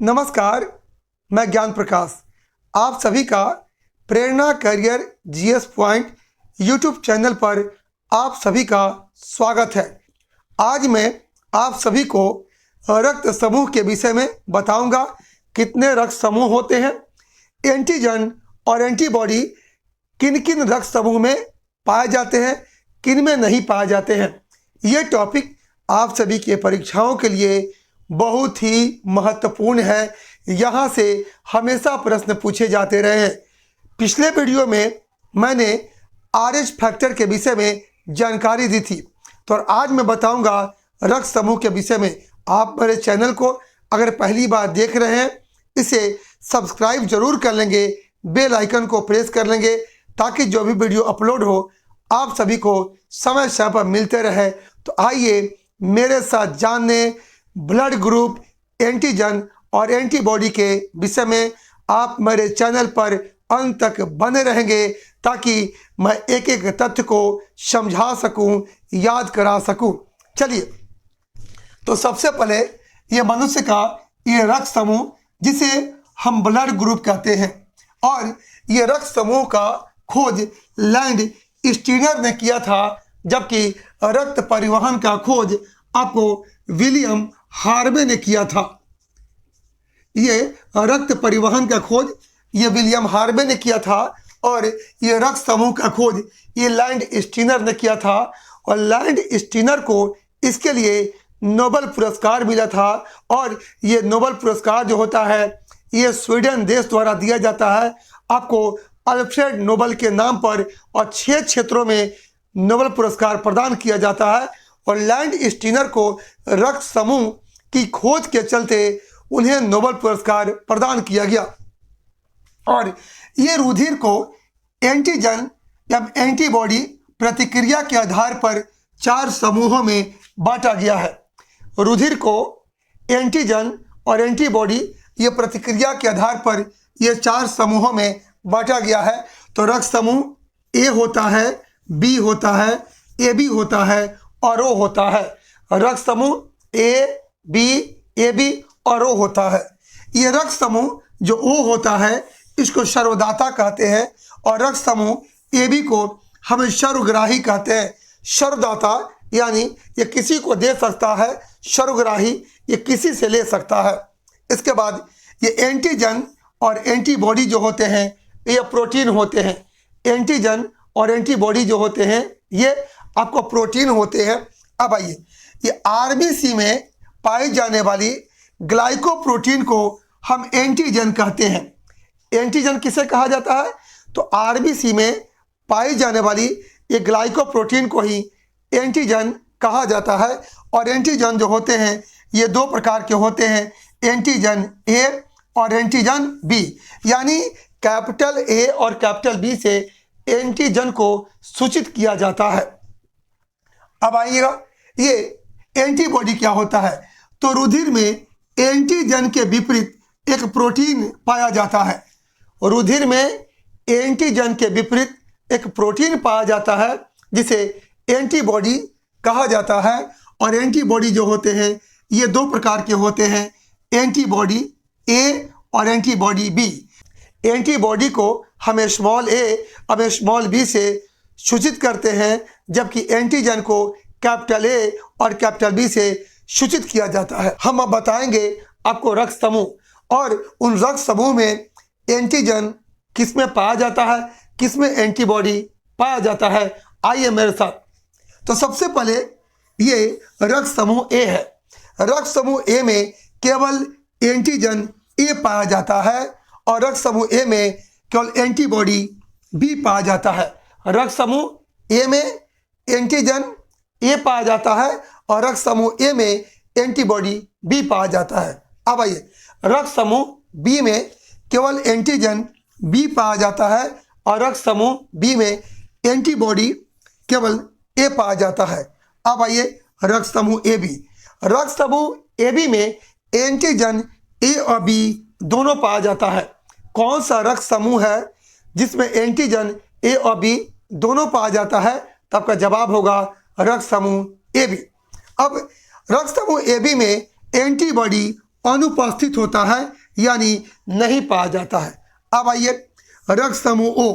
नमस्कार, मैं ज्ञान प्रकाश आप सभी का Prerna career GS point YouTube channel पर आप सभी का स्वागत है। आज मैं आप सभी को रक्त समूह के विषय में बताऊंगा। कितने रक्त समूह होते हैं, एंटीजन और एंटीबॉडी किन किन रक्त समूह में पाए जाते हैं, किन में नहीं पाए जाते हैं। ये टॉपिक आप सभी के परीक्षाओं के लिए बहुत ही महत्वपूर्ण है। यहाँ से हमेशा प्रश्न पूछे जाते रहे हैं। पिछले वीडियो में मैंने RH फैक्टर के विषय में जानकारी दी थी, तो आज मैं बताऊंगा रक्त समूह के विषय में। आप मेरे चैनल को अगर पहली बार देख रहे हैं, इसे सब्सक्राइब जरूर कर लेंगे, बेल आइकन को प्रेस कर लेंगे ताकि जो भी वीडियो अपलोड हो आप सभी को समय समय पर मिलते रहे। तो आइए मेरे साथ जानने ब्लड ग्रुप, एंटीजन और एंटीबॉडी के विषय में। आप मेरे चैनल पर अंत तक बने रहेंगे ताकि मैं एक एक तथ्य को समझा सकूं, याद करा सकूं। चलिए, तो सबसे पहले ये मनुष्य का ये रक्त समूह जिसे हम ब्लड ग्रुप कहते हैं, और ये रक्त समूह का खोज लैंड स्टीनर ने किया था, जबकि रक्त परिवहन का खोज आपको विलियम हार्वे ने किया था। ये रक्त परिवहन का खोज ये विलियम हार्वे ने किया था, और ये रक्त समूह का खोज ये लैंड स्टीनर ने किया था। और लैंड स्टीनर को इसके लिए नोबेल पुरस्कार मिला था, और ये नोबेल पुरस्कार जो होता है ये स्वीडन देश द्वारा दिया जाता है। आपको अल्फ्रेड नोबेल के नाम पर और 6 क्षेत्रों में नोबेल पुरस्कार प्रदान किया जाता है। और लैंड स्टीनर को रक्त समूह की खोज के चलते उन्हें नोबेल पुरस्कार प्रदान किया गया। और ये रुधिर को एंटीजन या एंटीबॉडी प्रतिक्रिया के आधार पर 4 समूहों में बांटा गया है। रुधिर को एंटीजन और एंटीबॉडी ये प्रतिक्रिया के आधार पर ये 4 समूहों में बांटा गया है। तो रक्त समूह ए होता है, बी होता है, AB होता है और O होता है। रक्त समूह ए, बी, AB और O होता है। ये रक्त समूह जो O होता है इसको सर्वदाता कहते हैं, और रक्त समूह AB को हम सर्वग्राही कहते हैं। सर्वदाता यानी ये किसी को दे सकता है, सर्वग्राही ये किसी से ले सकता है। इसके बाद ये एंटीजन और एंटीबॉडी जो होते हैं ये प्रोटीन होते हैं। एंटीजन और एंटीबॉडी जो होते हैं ये आपको प्रोटीन होते हैं। अब आइए, ये RBC में पाई जाने वाली ग्लाइकोप्रोटीन को हम एंटीजन कहते हैं। एंटीजन किसे कहा जाता है? तो RBC में पाई जाने वाली ये ग्लाइकोप्रोटीन को ही एंटीजन कहा जाता है। और एंटीजन जो होते हैं ये 2 प्रकार के होते हैं, एंटीजन A और एंटीजन B। यानी कैपिटल A और कैपिटल B से एंटीजन को सूचित किया जाता है। अब आइएगा, ये एंटीबॉडी क्या होता है? तो रुधिर में एंटीजन के विपरीत एक प्रोटीन पाया जाता है। रुधिर में एंटीजन के विपरीत एक प्रोटीन पाया जाता है जिसे एंटीबॉडी कहा जाता है। और एंटीबॉडी जो होते हैं ये 2 प्रकार के होते हैं, एंटीबॉडी A और एंटीबॉडी B। एंटीबॉडी को हम स्मॉल a और स्मॉल b से सूचित करते हैं, जबकि एंटीजन को कैपिटल A और कैपिटल B से सूचित किया जाता है। हम अब बताएंगे आपको रक्त समूह, और उन रक्त समूह में एंटीजन किस में पाया जाता है, किस में एंटीबॉडी पाया जाता है। आइए मेरे साथ। तो सबसे पहले ये रक्त समूह A है। रक्त समूह A में केवल एंटीजन A पाया जाता है, और रक्त समूह A में केवल एंटीबॉडी B पाया जाता है। रक्त समूह A में एंटीजन A पाया जाता है, और रक्त समूह A में एंटीबॉडी B पाया जाता है। अब आइए, रक्त समूह B में केवल एंटीजन B पाया जाता है, और रक्त समूह B में एंटीबॉडी केवल A पाया जाता है। अब आइए रक्त समूह AB। रक्त समूह AB में एंटीजन A और B दोनों पाया जाता है। कौन सा रक्त समूह है जिसमें एंटीजन A और B दोनों पाया जाता है? तो आपका जवाब होगा रक्त समूह AB। अब रक्त समूह AB में एंटीबॉडी अनुपस्थित होता है यानी नहीं पाया जाता है। अब आइए रक्त समूह ओ।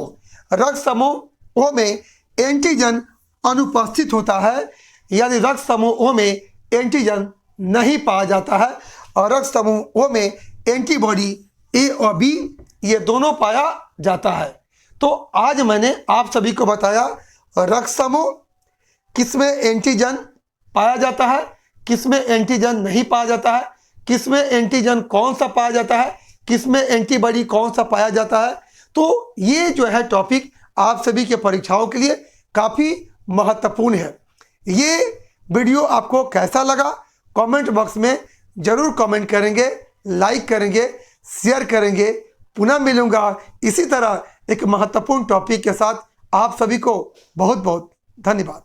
रक्त समूह ओ में एंटीजन अनुपस्थित होता है यानी रक्त समूह ओ में एंटीजन नहीं पाया जाता है और रक्त समूह ओ में एंटीबॉडी ए और बी ये दोनों पाया जाता है। तो आज मैंने आप सभी को बताया रक्त समूह किसमें एंटीजन पाया जाता है, किसमें एंटीजन नहीं पाया जाता है, किसमें एंटीजन कौन सा पाया जाता है, किसमें एंटीबॉडी कौन सा पाया जाता है। तो ये जो है टॉपिक आप सभी के परीक्षाओं के लिए काफ़ी महत्वपूर्ण है। ये वीडियो आपको कैसा लगा कमेंट बॉक्स में ज़रूर कमेंट करेंगे, लाइक करेंगे, शेयर करेंगे। पुनः मिलूंगा इसी तरह एक महत्वपूर्ण टॉपिक के साथ। आप सभी को बहुत बहुत धन्यवाद।